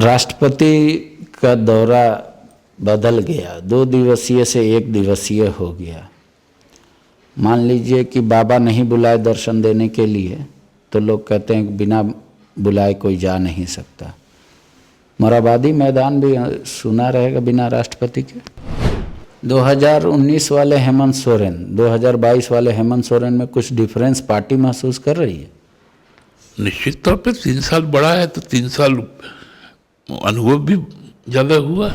राष्ट्रपति का दौरा बदल गया, 2 दिवसीय से 1 दिवसीय हो गया। मान लीजिए कि बाबा नहीं बुलाए दर्शन देने के लिए, तो लोग कहते हैं कि बिना बुलाए कोई जा नहीं सकता। मोराबादी मैदान भी सुना रहेगा बिना राष्ट्रपति के। 2019 वाले हेमंत सोरेन, 2022 वाले हेमंत सोरेन में कुछ डिफरेंस पार्टी महसूस कर रही है? निश्चित तौर पे 3 साल बड़ा है तो 3 साल अनुभव भी ज़्यादा हुआ।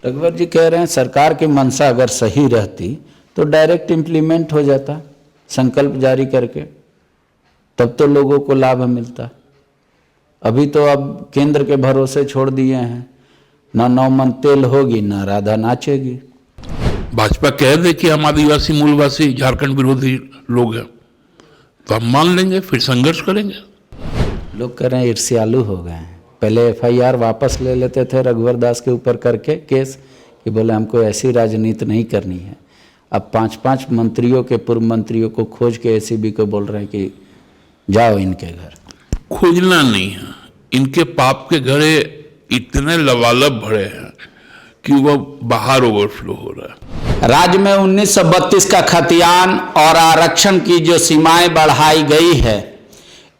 रघुवर जी कह रहे हैं सरकार की मंशा अगर सही रहती तो डायरेक्ट इम्प्लीमेंट हो जाता, संकल्प जारी करके, तब तो लोगों को लाभ मिलता। अभी तो अब केंद्र के भरोसे छोड़ दिए हैं, ना 9 मन तेल होगी ना राधा नाचेगी। भाजपा कह दे कि हम आदिवासी मूलवासी झारखंड विरोधी लोग हैं तो हम मान लेंगे, फिर संघर्ष करेंगे। लोग कह रहे हैं ईर्ष्यालु हो गए हैं। पहले FIR वापस ले लेते थे रघुवर दास के ऊपर करके केस, कि बोले हमको ऐसी राजनीति नहीं करनी है। अब 5-5 मंत्रियों के, पूर्व मंत्रियों को खोज के ACB को बोल रहे हैं कि जाओ इनके घर। खोजना नहीं है, इनके पाप के घड़े इतने लबालब भरे हैं कि वह बाहर ओवरफ्लो हो रहा है। राज्य में 1932 का खतियान और आरक्षण की जो सीमाएं बढ़ाई गई है,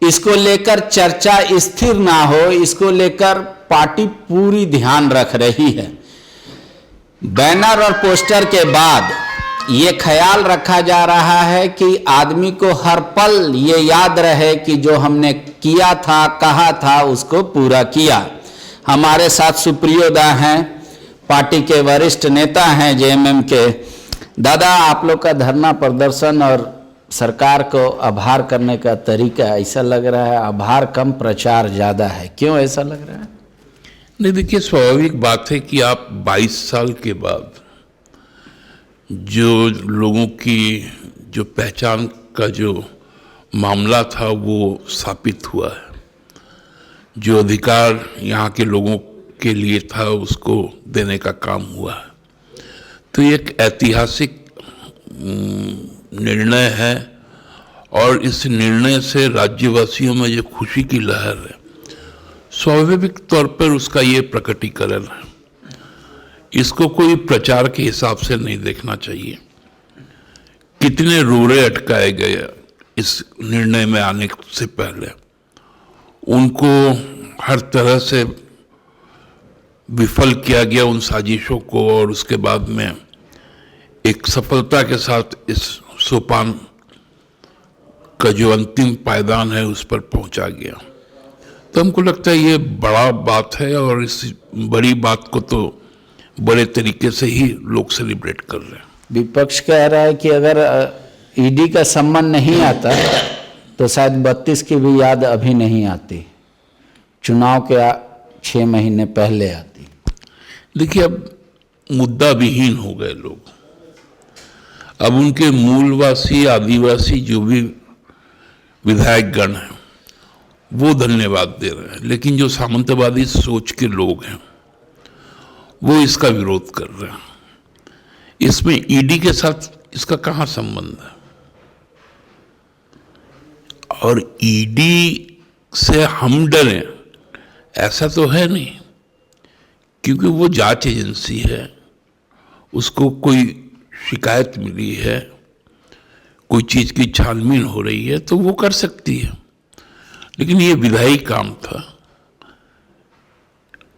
इसको लेकर चर्चा स्थिर ना हो, इसको लेकर पार्टी पूरी ध्यान रख रही है। बैनर और पोस्टर के बाद ये ख्याल रखा जा रहा है कि आदमी को हर पल ये याद रहे कि जो हमने किया था, कहा था, उसको पूरा किया। हमारे साथ सुप्रियोदा हैं, पार्टी के वरिष्ठ नेता हैं JMM के। दादा, आप लोग का धरना प्रदर्शन और सरकार को आभार करने का तरीका ऐसा लग रहा है आभार कम प्रचार ज़्यादा है, क्यों ऐसा लग रहा है? नहीं, देखिए, स्वाभाविक बात है कि आप 22 साल के बाद जो लोगों की जो पहचान का जो मामला था वो स्थापित हुआ है, जो अधिकार यहाँ के लोगों के लिए था उसको देने का काम हुआ है। तो ये एक ऐतिहासिक निर्णय है और इस निर्णय से राज्यवासियों में जो खुशी की लहर है, स्वाभाविक तौर पर उसका ये प्रकटीकरण है। इसको कोई प्रचार के हिसाब से नहीं देखना चाहिए। कितने रोड़े अटकाए गए इस निर्णय में आने से पहले, उनको हर तरह से विफल किया गया उन साजिशों को, और उसके बाद में एक सफलता के साथ इस सोपान का जो अंतिम पायदान है उस पर पहुंचा गया। तो हमको लगता है ये बड़ा बात है और इस बड़ी बात को तो बड़े तरीके से ही लोग सेलिब्रेट कर रहे हैं। विपक्ष कह रहा है कि अगर ED का सम्मान नहीं आता तो शायद 32 की भी याद अभी नहीं आती, चुनाव के 6 महीने पहले आती। देखिए, अब मुद्दा विहीन हो गए लोग। अब उनके मूलवासी आदिवासी जो भी विधायक गण हैं वो धन्यवाद दे रहे हैं, लेकिन जो सामंतवादी सोच के लोग हैं वो इसका विरोध कर रहे हैं। इसमें ED के साथ इसका कहाँ संबंध है? और ED से हम डरें ऐसा तो है नहीं, क्योंकि वो जांच एजेंसी है, उसको कोई शिकायत मिली है, कोई चीज़ की छानबीन हो रही है तो वो कर सकती है। लेकिन ये विधायी काम था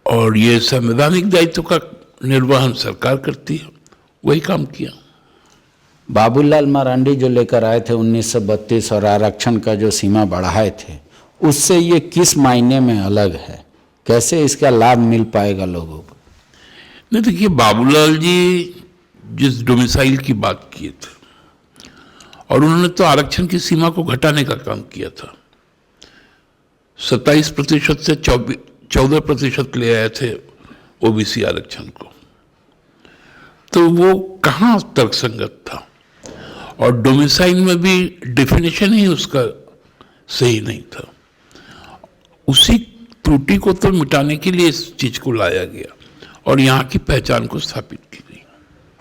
और ये संवैधानिक दायित्व का निर्वहन सरकार करती है, वही काम किया। बाबूलाल मरांडी जो लेकर आए थे 1932 और आरक्षण का जो सीमा बढ़ाए थे, उससे ये किस मायने में अलग है? कैसे इसका लाभ मिल पाएगा लोगों को? नहीं, देखिए, बाबूलाल जी जिस डोमिसाइल की बात किए थे, और उन्होंने तो आरक्षण की सीमा को घटाने का काम किया था। 27% से 14% ले आए थे OBC आरक्षण को, तो वो कहाँ तर्कसंगत था? और डोमिसाइल में भी डेफिनेशन ही उसका सही नहीं था। उसी त्रुटि को तो मिटाने के लिए इस चीज को लाया गया और यहाँ की पहचान को स्थापित की गई।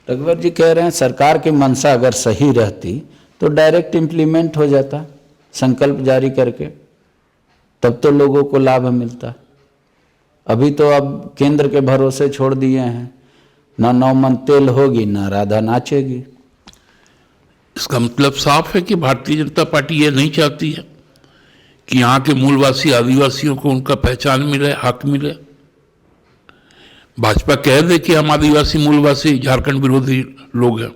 रघुवर जी कह रहे हैं सरकार की मंशा अगर सही रहती तो डायरेक्ट इम्प्लीमेंट हो जाता, संकल्प जारी करके, तब तो लोगों को लाभ मिलता। अभी तो अब केंद्र के भरोसे छोड़ दिए हैं, ना 9 मन तेल होगी ना राधा नाचेगी। इसका मतलब साफ है कि भारतीय जनता पार्टी ये नहीं चाहती है कि यहाँ के मूलवासी आदिवासियों को उनका पहचान मिले, हक मिले। भाजपा कह दे कि हम आदिवासी मूलवासी झारखंड विरोधी लोग हैं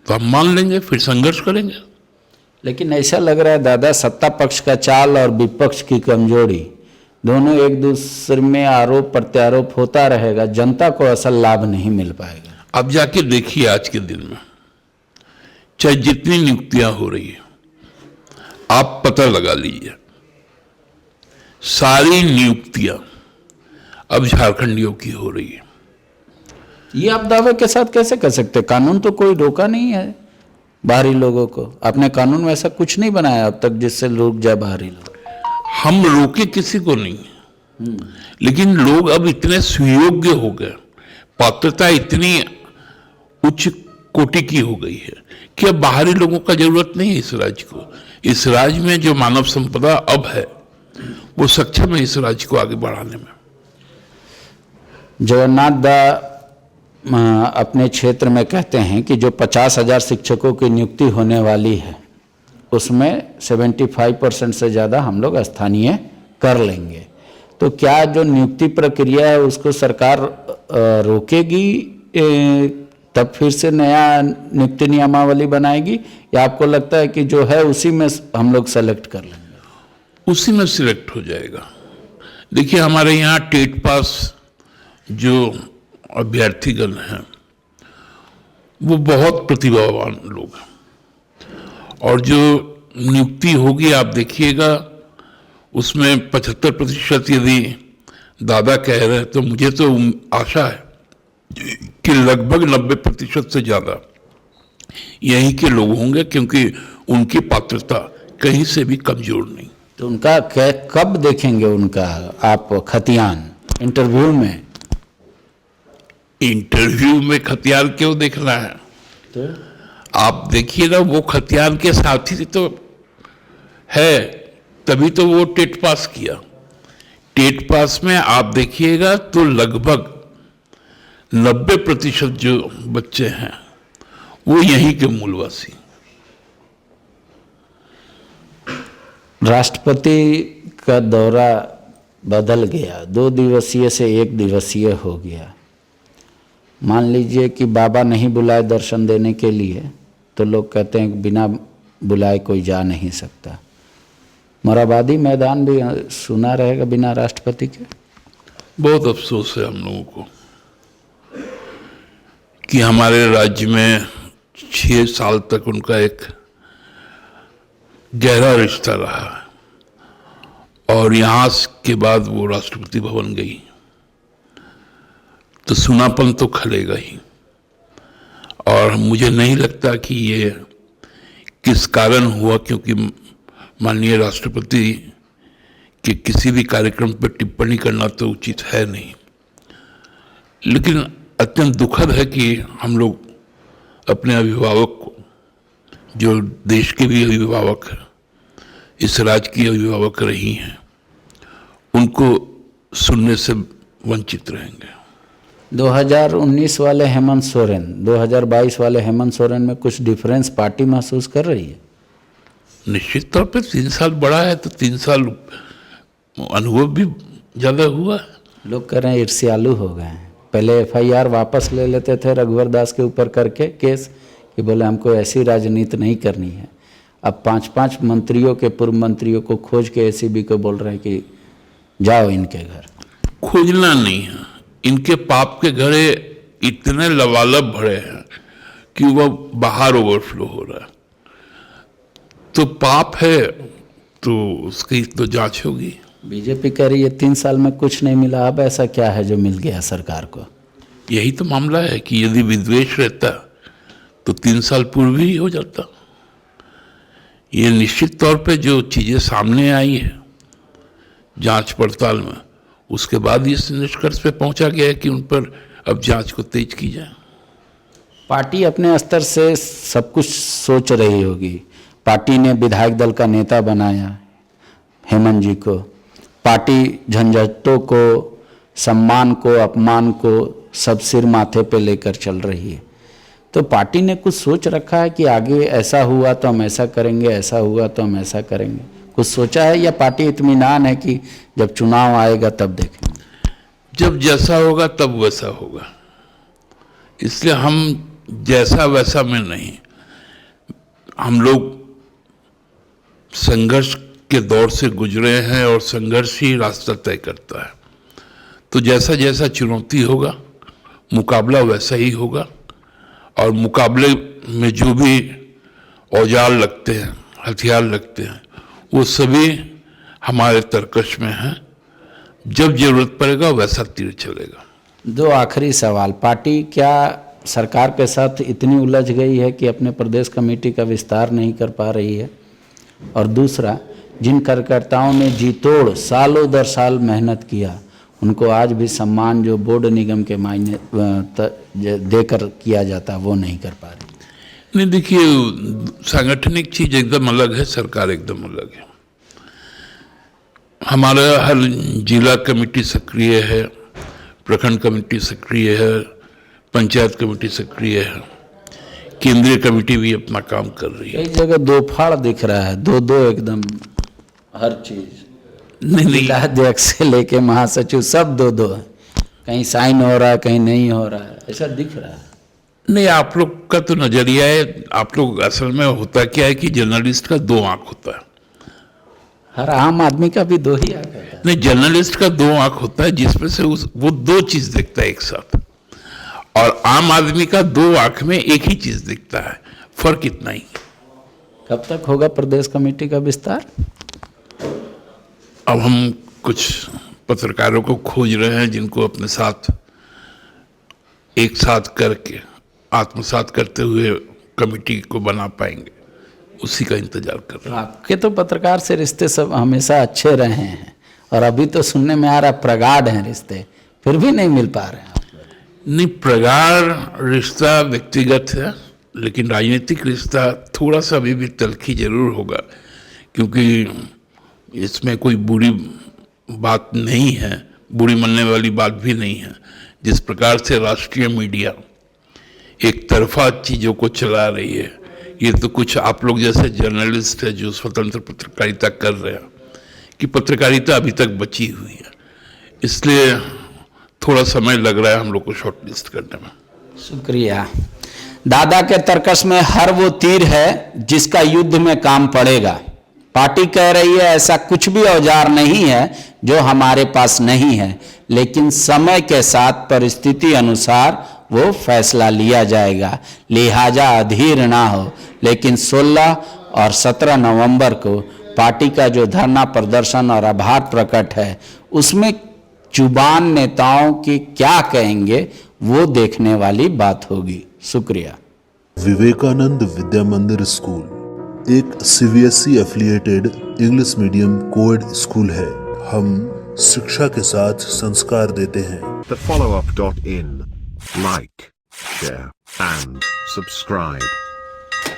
तो हम मान लेंगे, फिर संघर्ष करेंगे। लेकिन ऐसा लग रहा है दादा, सत्ता पक्ष का चाल और विपक्ष की कमजोरी दोनों एक दूसरे में आरोप प्रत्यारोप होता रहेगा, जनता को असल लाभ नहीं मिल पाएगा। अब जाके देखिए आज के दिन में चाहे जितनी नियुक्तियां हो रही है आप पता लगा लीजिए, सारी नियुक्तियां अब झारखंडियों की हो रही है। ये आप दावे के साथ कैसे कर सकते? कानून तो कोई रोका नहीं है बाहरी लोगों को। आपने कानून में ऐसा कुछ नहीं बनाया अब तक जिससे रुक जाए बाहरी लोग। हम रोके किसी को नहीं, लेकिन लोग अब इतने सुयोग्य हो गए, पात्रता इतनी उच्च कोटि की हो गई है कि अब बाहरी लोगों का जरूरत नहीं है इस राज्य को। इस राज्य में जो मानव संपदा अब है वो सक्षम है इस राज्य को आगे बढ़ाने में। जगन्नाथ दा अपने क्षेत्र में कहते हैं कि जो 50,000 शिक्षकों की नियुक्ति होने वाली है उसमें 75% से ज़्यादा हम लोग स्थानीय कर लेंगे। तो क्या जो नियुक्ति प्रक्रिया है उसको सरकार रोकेगी, तब फिर से नया नियुक्ति नियमावली बनाएगी, या आपको लगता है कि जो है उसी में हम लोग सेलेक्ट कर लेंगे? उसी में सिलेक्ट हो जाएगा। देखिए हमारे यहाँ टेट पास जो अभ्यर्थीगण हैं वो बहुत प्रतिभावान लोग हैं, और जो नियुक्ति होगी आप देखिएगा उसमें 75% यदि दादा कह रहे हैं तो मुझे तो आशा है कि लगभग 90% से ज़्यादा यहीं के लोग होंगे, क्योंकि उनकी पात्रता कहीं से भी कमजोर नहीं। तो उनका कब देखेंगे उनका आप खतियान? इंटरव्यू में? इंटरव्यू में खतियान क्यों देखना है? तो आप देखिए ना, वो खतियान के साथी तो है, तभी तो वो टेट पास किया। टेट पास में आप देखिएगा तो लगभग 90% जो बच्चे हैं वो यहीं के मूलवासी। राष्ट्रपति का दौरा बदल गया, 2 दिवसीय से 1 दिवसीय हो गया। मान लीजिए कि बाबा नहीं बुलाए दर्शन देने के लिए, तो लोग कहते हैं कि बिना बुलाए कोई जा नहीं सकता। मोराबादी मैदान भी सुना रहेगा बिना राष्ट्रपति के। बहुत अफसोस है हम लोगों को कि हमारे राज्य में 6 साल तक उनका एक गहरा रिश्ता रहा है और यहाँ के बाद वो राष्ट्रपति भवन गई तो सुनापन तो खलेगा ही। और मुझे नहीं लगता कि ये किस कारण हुआ, क्योंकि माननीय राष्ट्रपति के किसी भी कार्यक्रम पर टिप्पणी करना तो उचित है नहीं। लेकिन अत्यंत दुखद है कि हम लोग अपने अभिभावक को, जो देश के भी अभिभावक हैं, इस राज्य की अभिभावक रही हैं, उनको सुनने से वंचित रहेंगे। 2019 वाले हेमंत सोरेन, 2022 वाले हेमंत सोरेन में कुछ डिफरेंस पार्टी महसूस कर रही है? निश्चित तौर पे 3 साल बड़ा है तो 3 साल अनुभव भी ज़्यादा हुआ है। लोग कह रहे हैं ईर्ष्यालु हो गए हैं। पहले FIR वापस ले लेते थे रघुवर दास के ऊपर करके केस, कि बोले हमको ऐसी राजनीति नहीं करनी है। अब 5-5 मंत्रियों के, पूर्व मंत्रियों को खोज के ACB को बोल रहे हैं कि जाओ इनके घर। खोजना नहीं है, इनके पाप के घड़े इतने लबालब भरे हैं कि वह बाहर ओवरफ्लो हो रहा है। तो पाप है तो उसकी तो जांच होगी। बीजेपी कह रही है 3 साल में कुछ नहीं मिला, अब ऐसा क्या है जो मिल गया सरकार को? यही तो मामला है कि यदि विद्वेष रहता तो 3 साल पूर्व ही हो जाता। ये निश्चित तौर पे जो चीज़ें सामने आई है जांच पड़ताल में, उसके बाद इस निष्कर्ष पे पहुंचा गया है कि उन पर अब जांच को तेज की जाए। पार्टी अपने स्तर से सब कुछ सोच रही होगी। पार्टी ने विधायक दल का नेता बनाया हेमंत जी को, पार्टी झंझटों को सम्मान को, अपमान को सब सिर माथे पे लेकर चल रही है। तो पार्टी ने कुछ सोच रखा है कि आगे ऐसा हुआ तो हम ऐसा करेंगे, ऐसा हुआ तो हम ऐसा करेंगे, कुछ सोचा है, या पार्टी इत्मीनान है कि जब चुनाव आएगा तब देखेंगे? जब जैसा होगा तब वैसा होगा, इसलिए हम जैसा वैसा में नहीं, हम लोग संघर्ष के दौर से गुजरे हैं और संघर्ष ही रास्ता तय करता है। तो जैसा जैसा चुनौती होगा, मुकाबला वैसा ही होगा, और मुकाबले में जो भी औजार लगते हैं, हथियार लगते हैं, वो सभी हमारे तरकश में हैं। जब जरूरत पड़ेगा वैसा तीर चलेगा। दो आखिरी सवाल, पार्टी क्या सरकार के साथ इतनी उलझ गई है कि अपने प्रदेश कमेटी का विस्तार नहीं कर पा रही है? और दूसरा, जिन कार्यकर्ताओं ने जी तोड़ सालों दर साल मेहनत किया, उनको आज भी सम्मान जो बोर्ड निगम के मायने देकर किया जाता वो नहीं कर पा रही। नहीं, देखिए, सांगठनिक चीज एकदम अलग है, सरकार एकदम अलग है। हमारा हर जिला कमेटी सक्रिय है, प्रखंड कमेटी सक्रिय है, पंचायत कमेटी सक्रिय है, केंद्रीय कमेटी भी अपना काम कर रही है। कई जगह दो फाड़ दिख रहा है, दो दो एकदम हर चीज, नहीं, अध्यक्ष से लेके महासचिव सब दो दो है, कहीं साइन हो रहा है कहीं नहीं हो रहा है, ऐसा दिख रहा है। नहीं, आप लोग का तो नजरिया है, आप लोग असल में होता क्या है कि जर्नलिस्ट का दो आंख होता है। हर आम आदमी का भी दो ही आंख होता है। नहीं, जर्नलिस्ट का दो आंख होता है जिसमें से वो दो चीज दिखता है एक साथ, और आम आदमी का दो आंख में एक ही चीज दिखता है, फर्क इतना ही। कब तक होगा प्रदेश कमेटी का विस्तार? अब हम कुछ पत्रकारों को खोज रहे हैं जिनको अपने साथ एक साथ करके आत्मसात करते हुए कमेटी को बना पाएंगे, उसी का इंतजार कर रहे हैं। आपके तो पत्रकार से रिश्ते सब हमेशा अच्छे रहे हैं, और अभी तो सुनने में आ रहा प्रगाढ़ हैं रिश्ते, फिर भी नहीं मिल पा रहे हैं। नहीं, प्रगाढ़ रिश्ता व्यक्तिगत है, लेकिन राजनीतिक रिश्ता थोड़ा सा अभी भी तलखी जरूर होगा, क्योंकि इसमें कोई बुरी बात नहीं है, बुरी मानने वाली बात भी नहीं है। जिस प्रकार से राष्ट्रीय मीडिया एक तरफा चीज़ों को चला रही है, ये तो कुछ आप लोग जैसे जर्नलिस्ट है जो स्वतंत्र पत्रकारिता कर रहे हैं, कि पत्रकारिता अभी तक बची हुई है, इसलिए थोड़ा समय लग रहा है हम लोग को शॉर्टलिस्ट करने में। शुक्रिया। दादा के तर्कस में हर वो तीर है जिसका युद्ध में काम पड़ेगा। पार्टी कह रही है ऐसा कुछ भी औजार नहीं है जो हमारे पास नहीं है, लेकिन समय के साथ परिस्थिति अनुसार वो फैसला लिया जाएगा, लिहाजा अधीर ना हो। लेकिन 16 और 17 नवंबर को पार्टी का जो धरना प्रदर्शन और आभार प्रकट है, उसमें जुबान नेताओं की क्या कहेंगे वो देखने वाली बात होगी। शुक्रिया। विवेकानंद विद्या मंदिर स्कूल एक CBSE affiliated English medium coed school है। हम शिक्षा के साथ संस्कार देते हैं। thefollowup.in. Like, share, and subscribe.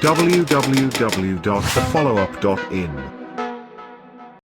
www.thefollowup.in